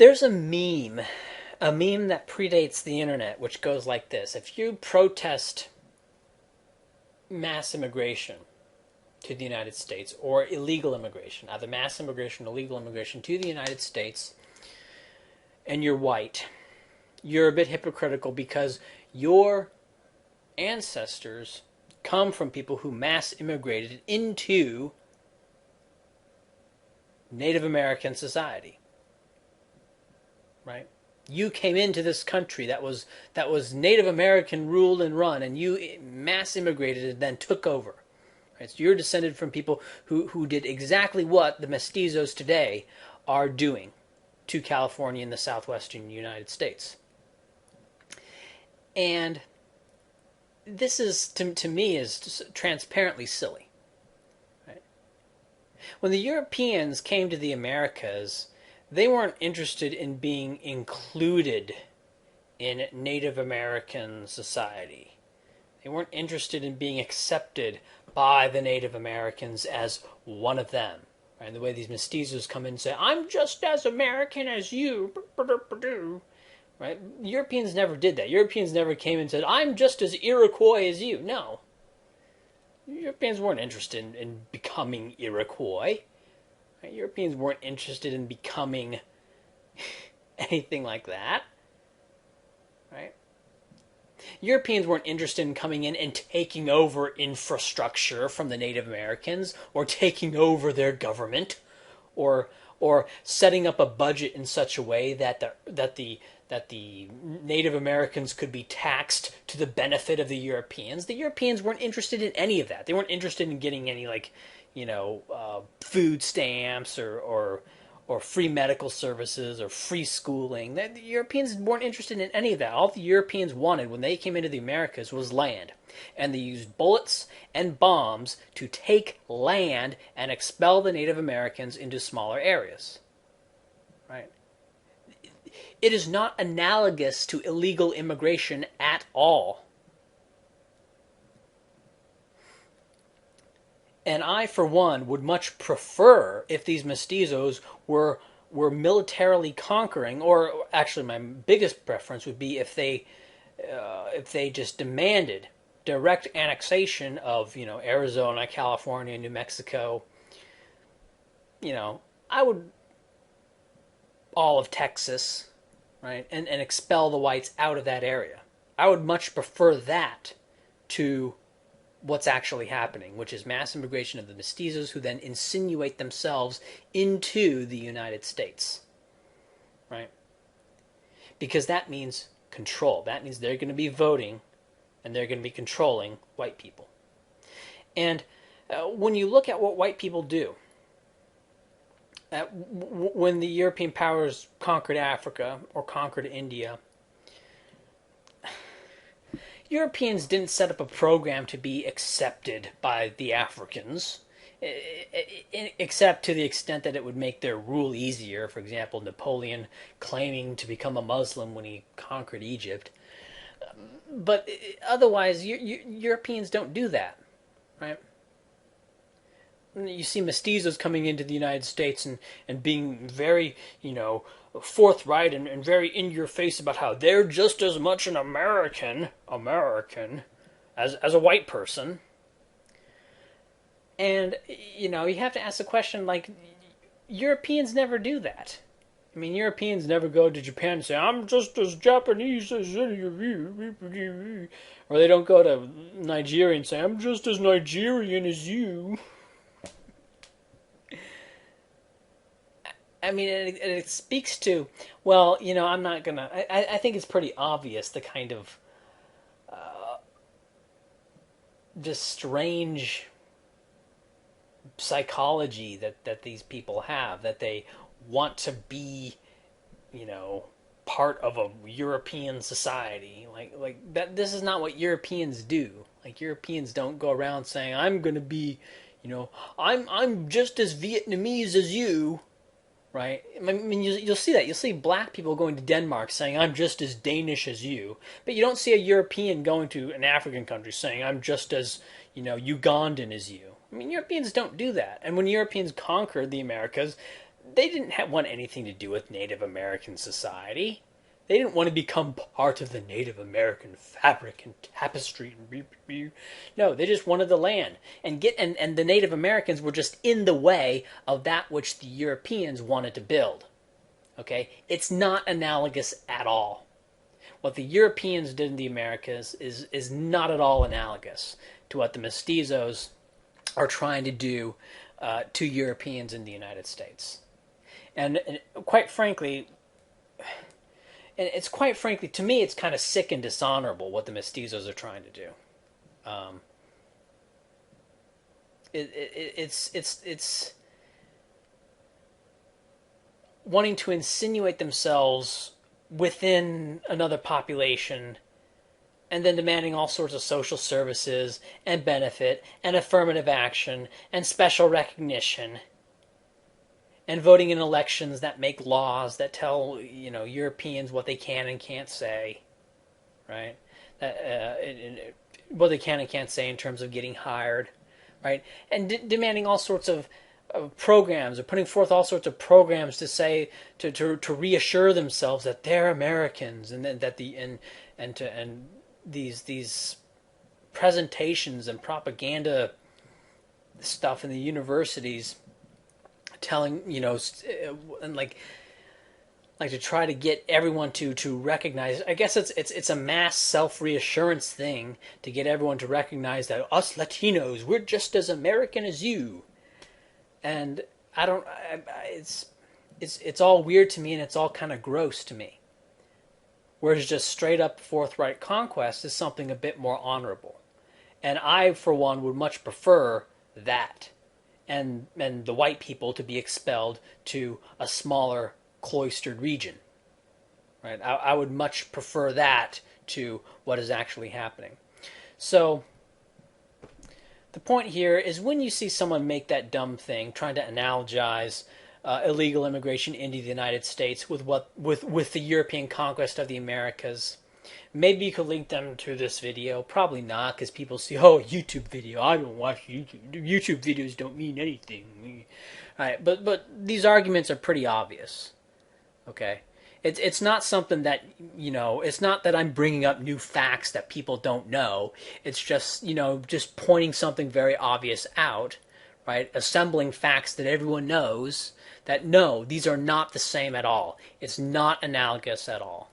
There's a meme that predates the internet, which goes like this. If you protest mass immigration to the United States, or illegal immigration, either mass immigration or illegal immigration to the United States, and you're white, you're a bit hypocritical because your ancestors come from people who mass immigrated into Native American society. Right? You came into this country that was Native American ruled and run, and you mass immigrated and then took over. Right? So you're descended from people who did exactly what the mestizos today are doing to California and the southwestern United States. And this is, to me, is transparently silly. Right? When the Europeans came to the Americas, they weren't interested in being included in Native American society. They weren't interested in being accepted by the Native Americans as one of them. Right? The way these mestizos come in and say, I'm just as American as you. Right? Europeans never did that. Europeans never came and said, I'm just as Iroquois as you. No. Europeans weren't interested in becoming Iroquois. Right? Europeans weren't interested in becoming anything like that. Right? Europeans weren't interested in coming in and taking over infrastructure from the Native Americans, or taking over their government, or setting up a budget in such a way that the Native Americans could be taxed to the benefit of the Europeans. The Europeans weren't interested in any of that. They weren't interested in getting any food stamps or free medical services or free schooling. The Europeans weren't interested in any of that. All the Europeans wanted when they came into the Americas was land. And they used bullets and bombs to take land and expel the Native Americans into smaller areas. Right? It is not analogous to illegal immigration at all. And I, for one, would much prefer if these mestizos were militarily conquering, or actually my biggest preference would be if they just demanded direct annexation of, Arizona, California, New Mexico, I would, all of Texas, right, and expel the whites out of that area. I would much prefer that to what's actually happening, which is mass immigration of the mestizos who then insinuate themselves into the United States. Right? Because that means control. That means they're going to be voting and they're going to be controlling white people. And when you look at what white people do, when the European powers conquered Africa or conquered India, Europeans didn't set up a program to be accepted by the Africans, except to the extent that it would make their rule easier. For example, Napoleon claiming to become a Muslim when he conquered Egypt. But otherwise, Europeans don't do that, right? You see mestizos coming into the United States and being very, forthright and very in your face about how they're just as much an American as a white person. And, you have to ask the question, like, Europeans never do that. I mean, Europeans never go to Japan and say, I'm just as Japanese as any of you. Or they don't go to Nigeria and say, I'm just as Nigerian as you. I mean, it speaks to, well, I'm not going to... I think it's pretty obvious the kind of just strange psychology that these people have, that they want to be, part of a European society. Like that. This is not what Europeans do. Like, Europeans don't go around saying, I'm going to be, I'm just as Vietnamese as you. Right? I mean, you'll see that. You'll see black people going to Denmark saying, I'm just as Danish as you. But you don't see a European going to an African country saying, I'm just as, Ugandan as you. I mean, Europeans don't do that. And when Europeans conquered the Americas, they didn't want anything to do with Native American society. They didn't want to become part of the Native American fabric and tapestry. No, they just wanted the land and the Native Americans were just in the way of that which the Europeans wanted to build. Okay, it's not analogous at all. What the Europeans did in the Americas is not at all analogous to what the mestizos are trying to do to Europeans in the United States. And quite frankly, to me, it's kind of sick and dishonorable what the mestizos are trying to do. It's wanting to insinuate themselves within another population and then demanding all sorts of social services and benefit and affirmative action and special recognition and voting in elections that make laws that tell Europeans what they can and can't say, right? What they can and can't say in terms of getting hired, right? And demanding all sorts of programs, or putting forth all sorts of programs to say to reassure themselves that they're Americans, and that these presentations and propaganda stuff in the universities telling and like to try to get everyone to recognize. I guess it's a mass self-reassurance thing to get everyone to recognize that us Latinos, we're just as American as you. And it's all weird to me, and it's all kind of gross to me. Whereas just straight up forthright conquest is something a bit more honorable. And I, for one, would much prefer that. And the white people to be expelled to a smaller cloistered region. Right? I would much prefer that to what is actually happening. So the point here is, when you see someone make that dumb thing, trying to analogize illegal immigration into the United States with the European conquest of the Americas, maybe you could link them to this video. Probably not, because people see, YouTube video. I don't watch YouTube. YouTube videos don't mean anything. All right, but these arguments are pretty obvious. Okay. It's not something that, it's not that I'm bringing up new facts that people don't know. It's just, just pointing something very obvious out, right? Assembling facts that everyone knows that, no, these are not the same at all. It's not analogous at all.